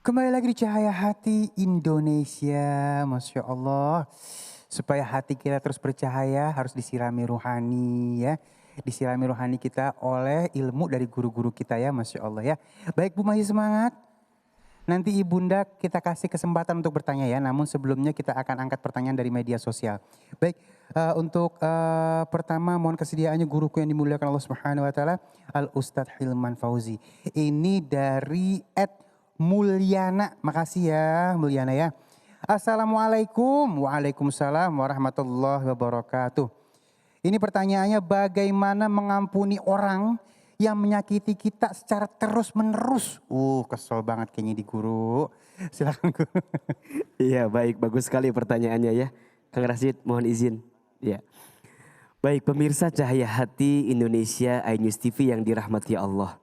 Kembali lagi di Cahaya Hati Indonesia, Masya Allah. Supaya hati kita terus bercahaya harus disirami rohani ya. Disirami rohani kita oleh ilmu dari guru-guru kita ya, Masya Allah ya. Baik Bu, masih semangat? Nanti Ibunda kita kasih kesempatan untuk bertanya ya. Namun sebelumnya kita akan angkat pertanyaan dari media sosial. Baik, untuk pertama mohon kesediaannya guruku yang dimuliakan Allah Subhanahu wa taala, Al Ustadz Hilman Fauzi. Ini dari Mulyana. Makasih ya Mulyana ya. Assalamualaikum. Waalaikumsalam warahmatullahi wabarakatuh. Ini pertanyaannya, bagaimana mengampuni orang yang menyakiti kita secara terus menerus? Kesel banget kayaknya di guru. Silakan guru. Iya baik, bagus sekali pertanyaannya ya. Kang Rasid mohon izin. Ya. Baik pemirsa Cahaya Hati Indonesia iNews TV yang dirahmati Allah.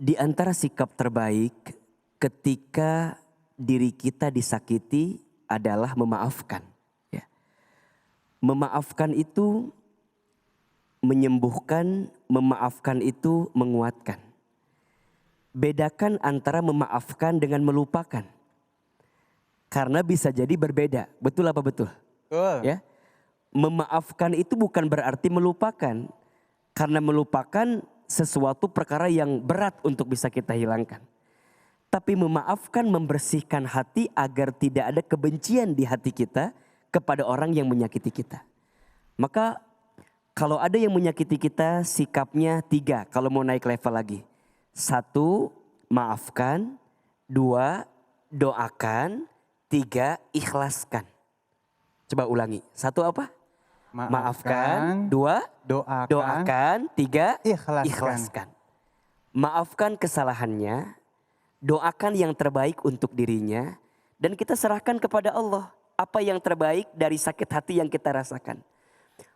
Di antara sikap terbaik ketika diri kita disakiti adalah memaafkan. Ya. Memaafkan itu menyembuhkan, memaafkan itu menguatkan. Bedakan antara memaafkan dengan melupakan. Karena bisa jadi berbeda. Betul apa betul? Ya. Memaafkan itu bukan berarti melupakan. Karena melupakan sesuatu perkara yang berat untuk bisa kita hilangkan. Tapi memaafkan membersihkan hati agar tidak ada kebencian di hati kita kepada orang yang menyakiti kita. Maka kalau ada yang menyakiti kita sikapnya 3 kalau mau naik level lagi. 1, maafkan. 2, doakan. 3, ikhlaskan. Coba ulangi. 1 apa? Maafkan. 2, doakan. 3, ikhlaskan. Maafkan kesalahannya. Doakan yang terbaik untuk dirinya. Dan kita serahkan kepada Allah. Apa yang terbaik dari sakit hati yang kita rasakan.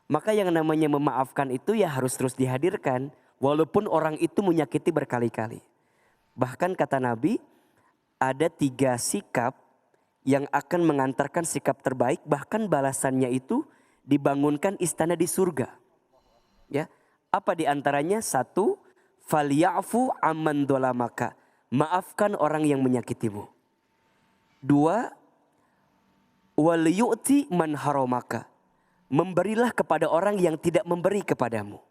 Maka yang namanya memaafkan itu ya harus terus dihadirkan. Walaupun orang itu menyakiti berkali-kali. Bahkan kata Nabi, ada 3 sikap yang akan mengantarkan sikap terbaik. Bahkan balasannya itu dibangunkan istana di surga. Ya, apa diantaranya? 1, falyafu amman dolamaka. Maafkan orang yang menyakitimu. 2, wal yu'ti man haramaka. Memberilah kepada orang yang tidak memberi kepadamu.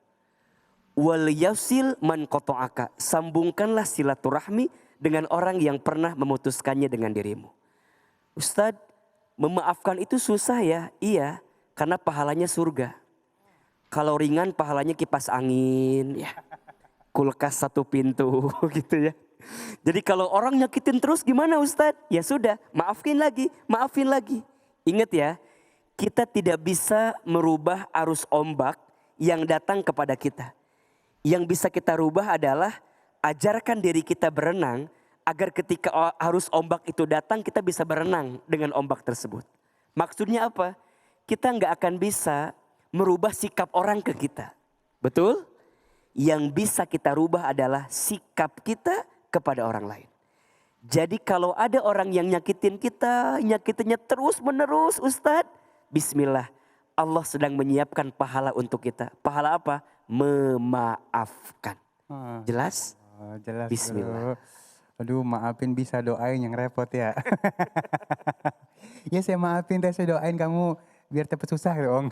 Wal yasil man qata'aka. Sambungkanlah silaturahmi dengan orang yang pernah memutuskannya dengan dirimu. Ustadz, memaafkan itu susah ya? Iya, karena pahalanya surga. Kalau ringan pahalanya kipas angin, ya, kulkas 1 pintu gitu ya. Jadi kalau orang nyakitin terus gimana Ustadz? Ya sudah, maafin lagi. Ingat ya, kita tidak bisa merubah arus ombak yang datang kepada kita. Yang bisa kita rubah adalah ajarkan diri kita berenang agar ketika arus ombak itu datang kita bisa berenang dengan ombak tersebut. Maksudnya apa? Kita nggak akan bisa merubah sikap orang ke kita. Betul? Yang bisa kita rubah adalah sikap kita kepada orang lain. Jadi kalau ada orang yang nyakitin kita, nyakitinnya terus menerus Ustadz, bismillah, Allah sedang menyiapkan pahala untuk kita. Pahala apa? Memaafkan. Jelas? Jelas. Bismillah. Aduh, maafin bisa, doain yang repot ya. Ya saya maafin, saya doain kamu biar cepet susah dong.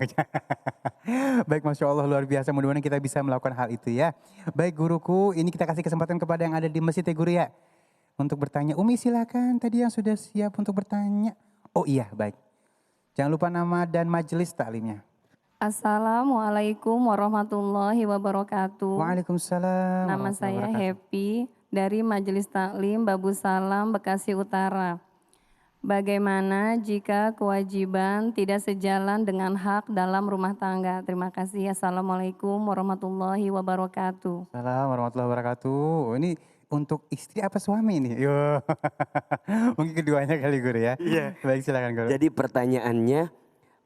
Baik, Masya Allah luar biasa, mudah-mudahan kita bisa melakukan hal itu ya. Baik guruku, ini kita kasih kesempatan kepada yang ada di masjid ya guru ya. Untuk bertanya, Umi silakan tadi yang sudah siap untuk bertanya. Oh iya, baik. Jangan lupa nama dan majelis taklimnya. Assalamualaikum warahmatullahi wabarakatuh. Waalaikumsalam Nama warahmatullahi saya wabarakatuh. Happy dari Majelis Taklim Babu Salam Bekasi Utara. Bagaimana jika kewajiban tidak sejalan dengan hak dalam rumah tangga? Terima kasih. Assalamualaikum warahmatullahi wabarakatuh. Assalamualaikum warahmatullahi wabarakatuh. Ini untuk istri apa suami ini? Yo. Mungkin keduanya kali guru ya. Iya. Baik, silakan guru. Jadi pertanyaannya,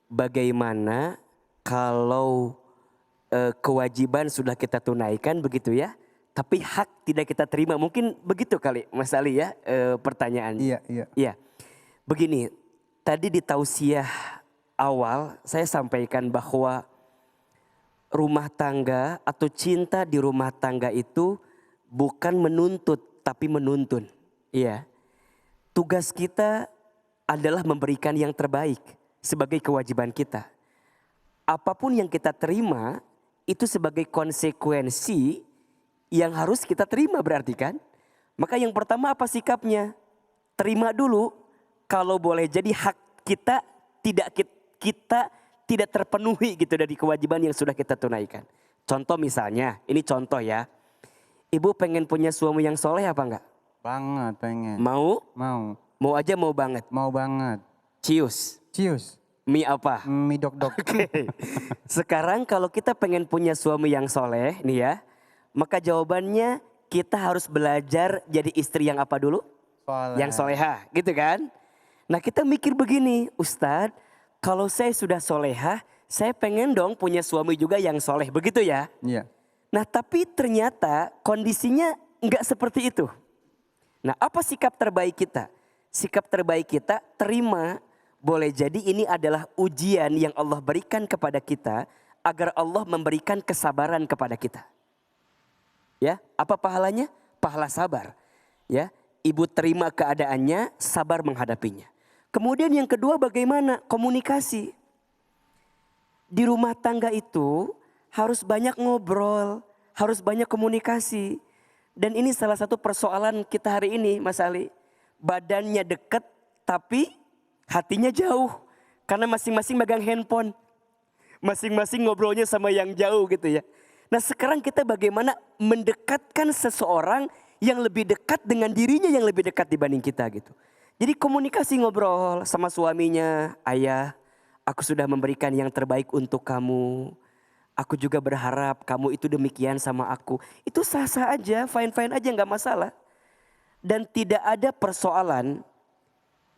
bagaimana kalau kewajiban sudah kita tunaikan begitu ya, tapi hak tidak kita terima? Mungkin begitu kali Mas Ali ya pertanyaannya. Iya. Iya. Begini, tadi di tausiah awal saya sampaikan bahwa rumah tangga atau cinta di rumah tangga itu bukan menuntut tapi menuntun. Iya. Tugas kita adalah memberikan yang terbaik sebagai kewajiban kita. Apapun yang kita terima itu sebagai konsekuensi yang harus kita terima berarti kan. Maka yang pertama apa sikapnya? Terima dulu. Kalau boleh jadi hak kita kita tidak terpenuhi gitu dari kewajiban yang sudah kita tunaikan. Contoh misalnya, ini contoh ya. Ibu pengen punya suami yang soleh apa enggak? Banget pengen. Mau? Mau. Mau aja mau banget. Mau banget. Cius. Cius. Mie apa? Mie dok-dok. Oke. Sekarang kalau kita pengen punya suami yang soleh nih ya. Maka jawabannya kita harus belajar jadi istri yang apa dulu? Soleh. Yang soleha gitu kan. Nah kita mikir begini, Ustadz, kalau saya sudah soleha, saya pengen dong punya suami juga yang soleh, begitu ya? Iya. Nah tapi ternyata kondisinya enggak seperti itu. Nah apa sikap terbaik kita? Sikap terbaik kita terima, boleh jadi ini adalah ujian yang Allah berikan kepada kita agar Allah memberikan kesabaran kepada kita. Ya, apa pahalanya? Pahala sabar. Ya, ibu terima keadaannya, sabar menghadapinya. Kemudian yang kedua bagaimana? Komunikasi. Di rumah tangga itu harus banyak ngobrol, harus banyak komunikasi. Dan ini salah satu persoalan kita hari ini Mas Ali. Badannya dekat tapi hatinya jauh. Karena masing-masing megang handphone. Masing-masing ngobrolnya sama yang jauh gitu ya. Nah sekarang kita bagaimana mendekatkan seseorang yang lebih dekat dengan dirinya yang lebih dekat dibanding kita gitu. Jadi komunikasi ngobrol sama suaminya, ayah, aku sudah memberikan yang terbaik untuk kamu. Aku juga berharap kamu itu demikian sama aku. Itu sah-sah aja, fine-fine aja gak masalah. Dan tidak ada persoalan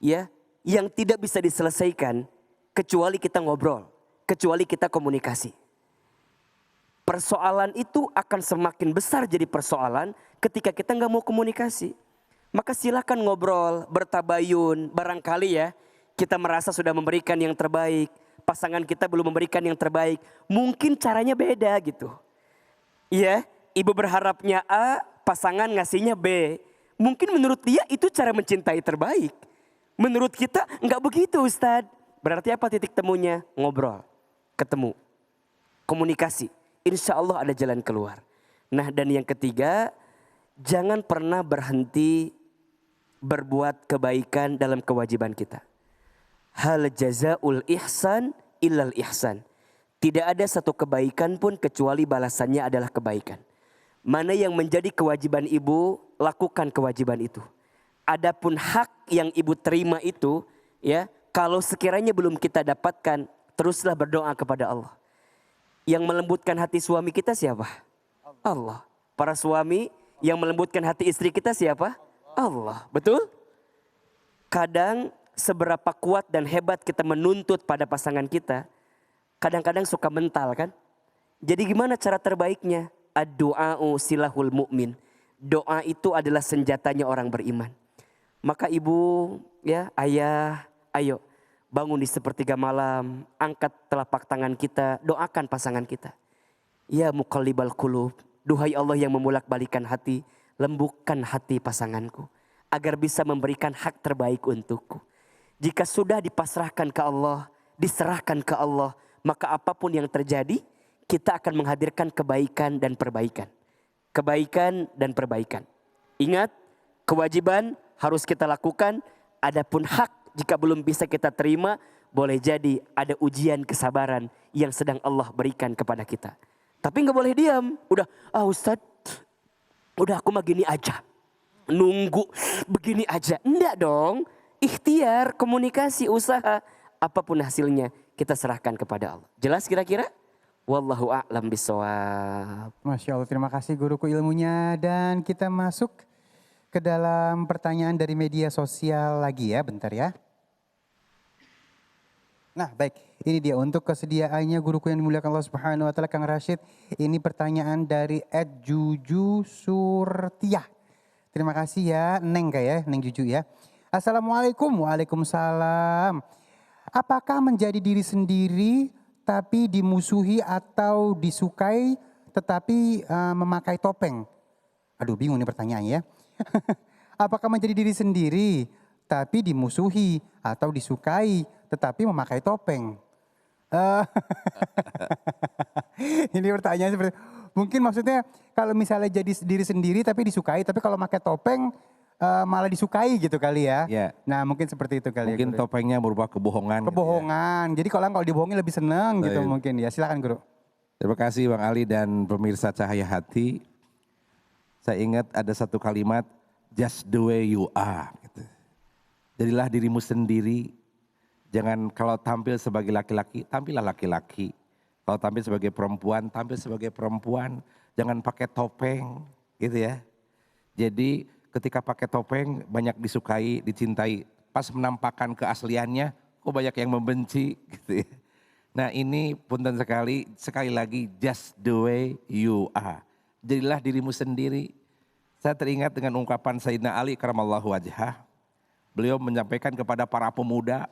ya yang tidak bisa diselesaikan kecuali kita ngobrol, kecuali kita komunikasi. Persoalan itu akan semakin besar jadi persoalan ketika kita gak mau komunikasi. Maka silakan ngobrol, bertabayun, barangkali ya kita merasa sudah memberikan yang terbaik. Pasangan kita belum memberikan yang terbaik. Mungkin caranya beda gitu. Iya, ibu berharapnya A, pasangan ngasihnya B. Mungkin menurut dia itu cara mencintai terbaik. Menurut kita enggak begitu Ustadz. Berarti apa titik temunya? Ngobrol, ketemu, komunikasi. Insya Allah ada jalan keluar. Nah dan yang ketiga, jangan pernah berhenti berbuat kebaikan dalam kewajiban kita. Hal jazaul ihsan illal ihsan. Tidak ada satu kebaikan pun kecuali balasannya adalah kebaikan. Mana yang menjadi kewajiban ibu, lakukan kewajiban itu. Adapun hak yang ibu terima itu, ya, kalau sekiranya belum kita dapatkan, teruslah berdoa kepada Allah. Yang melembutkan hati suami kita siapa? Allah. Para suami yang melembutkan hati istri kita siapa? Allah. Betul? Kadang seberapa kuat dan hebat kita menuntut pada pasangan kita, kadang-kadang suka mental kan? Jadi gimana cara terbaiknya? Ad-du'a'u silahul mu'min. Doa itu adalah senjatanya orang beriman. Maka ibu, ya, ayah, ayo bangun di sepertiga malam, angkat telapak tangan kita, doakan pasangan kita. Ya muqallibal qulub, duhai Allah yang membolak-balikan hati, lembutkan hati pasanganku agar bisa memberikan hak terbaik untukku. Jika sudah dipasrahkan ke Allah, diserahkan ke Allah, maka apapun yang terjadi, kita akan menghadirkan kebaikan dan perbaikan. Kebaikan dan perbaikan. Ingat, kewajiban harus kita lakukan, adapun hak jika belum bisa kita terima, boleh jadi ada ujian kesabaran yang sedang Allah berikan kepada kita. Tapi gak boleh diam. Udah, Ustadz, udah aku mah gini aja. Nunggu begini aja. Enggak dong. Ikhtiar, komunikasi, usaha. Apapun hasilnya kita serahkan kepada Allah. Jelas kira-kira? Wallahu a'lam bishawab. Masya Allah, terima kasih guruku ilmunya. Dan kita masuk ke dalam pertanyaan dari media sosial lagi ya, bentar ya. Nah baik, ini dia untuk kesediaannya guruku yang dimuliakan Allah Subhanahu wa taala Kang Rashid. Ini pertanyaan dari @Juju Surtiah. Terima kasih ya, Neng kayak ya, Neng Juju ya. Assalamualaikum, waalaikumsalam. Apakah menjadi diri sendiri tapi dimusuhi atau disukai tetapi memakai topeng? Aduh bingung nih pertanyaannya ya. Apakah menjadi diri sendiri tapi dimusuhi atau disukai tetapi memakai topeng? Eh, Ini pertanyaan seperti mungkin maksudnya kalau misalnya jadi diri sendiri tapi disukai, tapi kalau pakai topeng malah disukai gitu kali ya. Ya, Nah mungkin seperti itu kali mungkin ya Guru. topengnya berupa kebohongan. gitu ya. Kebohongan. Jadi kalau dibohongi lebih seneng gitu Baik. mungkin ya. Silakan Guru. Terima kasih Bang Ali dan pemirsa Cahaya Hati. Saya ingat ada satu kalimat, just the way you are. Gitu. Jadilah dirimu sendiri. Jangan kalau tampil sebagai laki-laki, tampillah laki-laki. Kalau tampil sebagai perempuan, tampil sebagai perempuan. Jangan pakai topeng gitu ya. Jadi ketika pakai topeng banyak disukai, dicintai. Pas menampakkan keasliannya, kok banyak yang membenci gitu ya. Nah ini punten sekali lagi just the way you are. Jadilah dirimu sendiri. Saya teringat dengan ungkapan Sayyidina Ali karamallahu wajhah. Beliau menyampaikan kepada para pemuda,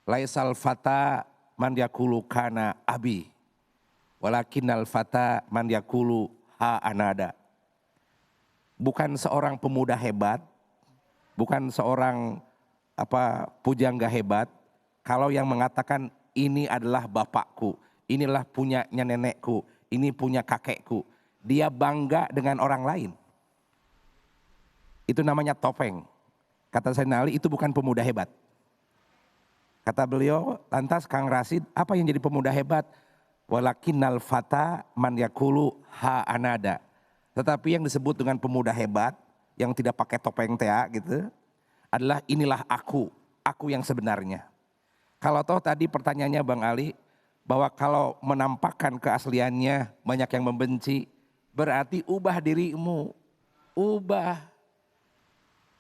laisal fata man yakulu kana abi, walakinnal fata man yakulu ha anada. Bukan seorang pemuda hebat, bukan seorang pujangga hebat, kalau yang mengatakan ini adalah bapakku, inilah punyanya nenekku, ini punya kakekku. Dia bangga dengan orang lain. Itu namanya topeng. Kata Sayyidina Ali, itu bukan pemuda hebat. Kata beliau, lantas Kang Rasid, apa yang jadi pemuda hebat? Walakinnal fata man yakulu ha anada. Tetapi yang disebut dengan pemuda hebat, yang tidak pakai topeng gitu, adalah inilah aku yang sebenarnya. Kalau toh tadi pertanyaannya Bang Ali, bahwa kalau menampakkan keasliannya banyak yang membenci, berarti ubah dirimu, ubah.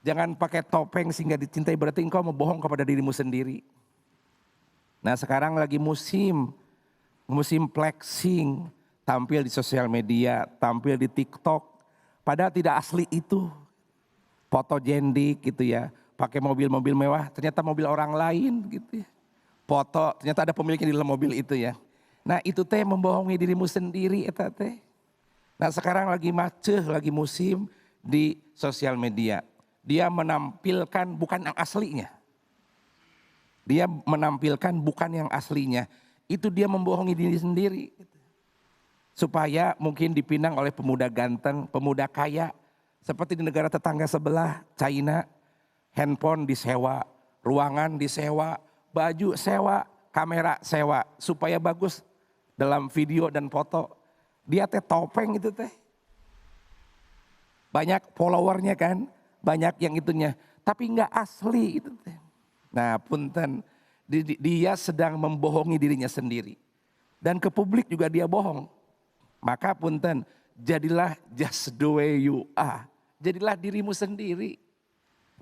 Jangan pakai topeng sehingga dicintai, berarti engkau membohong kepada dirimu sendiri. Nah sekarang lagi musim flexing, tampil di sosial media, tampil di TikTok, padahal tidak asli itu. Fotogendik gitu ya, pakai mobil-mobil mewah, ternyata mobil orang lain gitu ya. Foto, ternyata ada pemiliknya di dalam mobil itu ya. Nah itu teh membohongi dirimu sendiri eta teh. Nah sekarang lagi maceh, lagi musim di sosial media. Dia menampilkan bukan yang aslinya. Dia menampilkan bukan yang aslinya. Itu dia membohongi diri sendiri. Supaya mungkin dipinang oleh pemuda ganteng, pemuda kaya. Seperti di negara tetangga sebelah, China. Handphone disewa, ruangan disewa, baju sewa, kamera sewa. Supaya bagus dalam video dan foto. Dia teh topeng itu teh. Banyak followernya kan, banyak yang itunya. Tapi enggak asli itu teh. Nah punten, dia sedang membohongi dirinya sendiri. Dan ke publik juga dia bohong. Maka punten, jadilah just the way you are. Jadilah dirimu sendiri.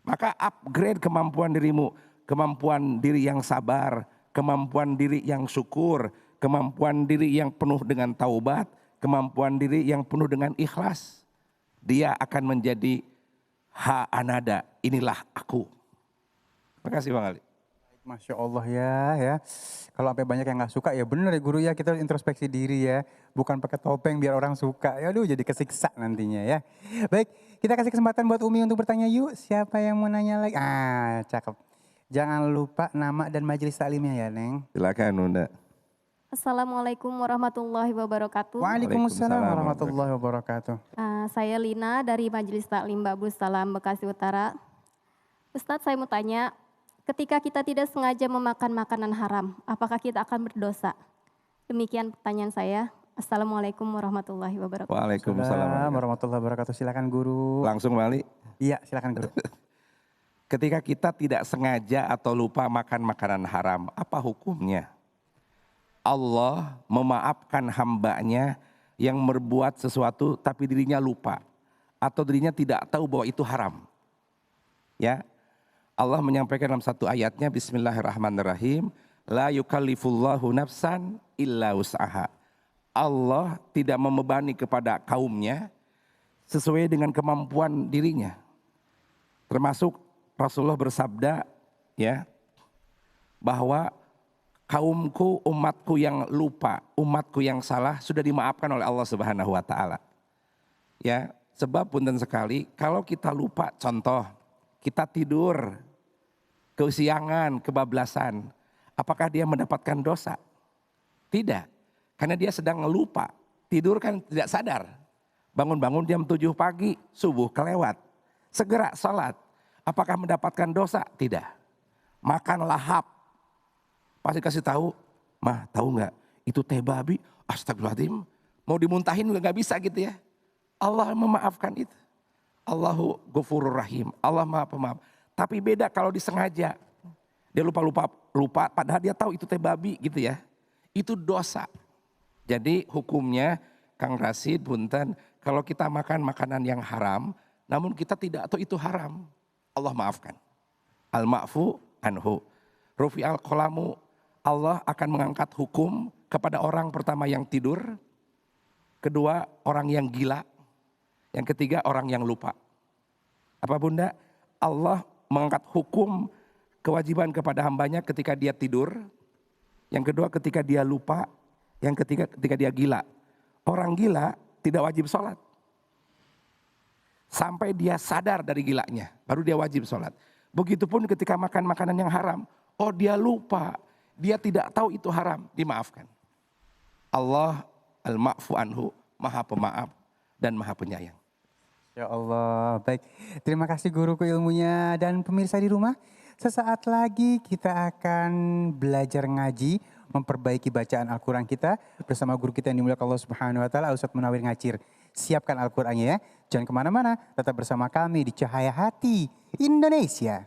Maka upgrade kemampuan dirimu. Kemampuan diri yang sabar, kemampuan diri yang syukur, kemampuan diri yang penuh dengan taubat, kemampuan diri yang penuh dengan ikhlas. Dia akan menjadi ha anada, inilah aku. Terima kasih Bang Ali. Masya Allah ya. Kalau sampai banyak yang nggak suka ya bener ya Guru ya, kita harus introspeksi diri ya. Bukan pakai topeng biar orang suka. Ya aduh jadi kesiksa nantinya ya. Baik, kita kasih kesempatan buat Umi untuk bertanya yuk. Siapa yang mau nanya lagi? Cakep. Jangan lupa nama dan majelis taklimnya ya Neng. Silakan Bunda. Assalamualaikum warahmatullahi wabarakatuh. Waalaikumsalam warahmatullahi wabarakatuh. Saya Lina dari Majelis Taklim Babus Salam Bekasi Utara. Ustadz, saya mau tanya, ketika kita tidak sengaja memakan makanan haram, apakah kita akan berdosa? Demikian pertanyaan saya. Assalamualaikum warahmatullahi wabarakatuh. Waalaikumsalam Warahmatullahi wabarakatuh. Silakan Guru. Langsung Bang Ali. Iya silakan Guru. Ketika kita tidak sengaja atau lupa makan makanan haram, apa hukumnya? Allah memaafkan hambanya yang berbuat sesuatu tapi dirinya lupa. Atau dirinya tidak tahu bahwa itu haram. Ya, Allah menyampaikan dalam satu ayatnya, Bismillahirrahmanirrahim, la yukallifullahu nafsan illa wus'aha. Allah tidak membebani kepada kaumnya sesuai dengan kemampuan dirinya. Termasuk Rasulullah bersabda ya, bahwa kaumku, umatku yang lupa, umatku yang salah sudah dimaafkan oleh Allah Subhanahu wa taala. Ya, Sebab punten sekali, kalau kita lupa, contoh, kita tidur, kesiangan, kebablasan, apakah dia mendapatkan dosa? Tidak, karena dia sedang lupa. Tidur kan tidak sadar. Bangun-bangun jam 7 pagi, subuh kelewat. Segera salat. Apakah mendapatkan dosa? Tidak. Makan lahap. Pasti kasih tahu, mah tahu nggak? Itu teh babi, astagfirullahaladzim. Mau dimuntahin juga nggak bisa gitu ya. Allah memaafkan itu. Allahu Ghafurur Rahim. Allah Maha Pemaaf. Tapi beda kalau disengaja. Dia lupa padahal dia tahu itu teh babi gitu ya. Itu dosa. Jadi hukumnya Kang Rasid, punten, kalau kita makan makanan yang haram, namun kita tidak tahu itu haram, Allah maafkan. Al-ma'fu anhu. Rufi al-qalamu, Allah akan mengangkat hukum kepada orang pertama yang tidur, kedua orang yang gila, yang ketiga orang yang lupa. Apa Bunda? Allah mengangkat hukum kewajiban kepada hambanya ketika dia tidur, yang kedua ketika dia lupa, yang ketiga ketika dia gila. Orang gila tidak wajib sholat. Sampai dia sadar dari gilanya, baru dia wajib sholat. Begitupun ketika makan makanan yang haram, oh dia lupa, dia tidak tahu itu haram, dimaafkan. Allah al-ma'fu anhu, maha pemaaf dan maha penyayang. Ya Allah, baik. Terima kasih guruku ilmunya dan pemirsa di rumah. Sesaat lagi kita akan belajar ngaji, memperbaiki bacaan Al-Quran kita bersama guru kita yang dimuliakan Allah Subhanahu Wa Taala, Ustadz Munawir Ngacir. Siapkan Al-Qurannya ya, jangan kemana-mana, tetap bersama kami di Cahaya Hati Indonesia.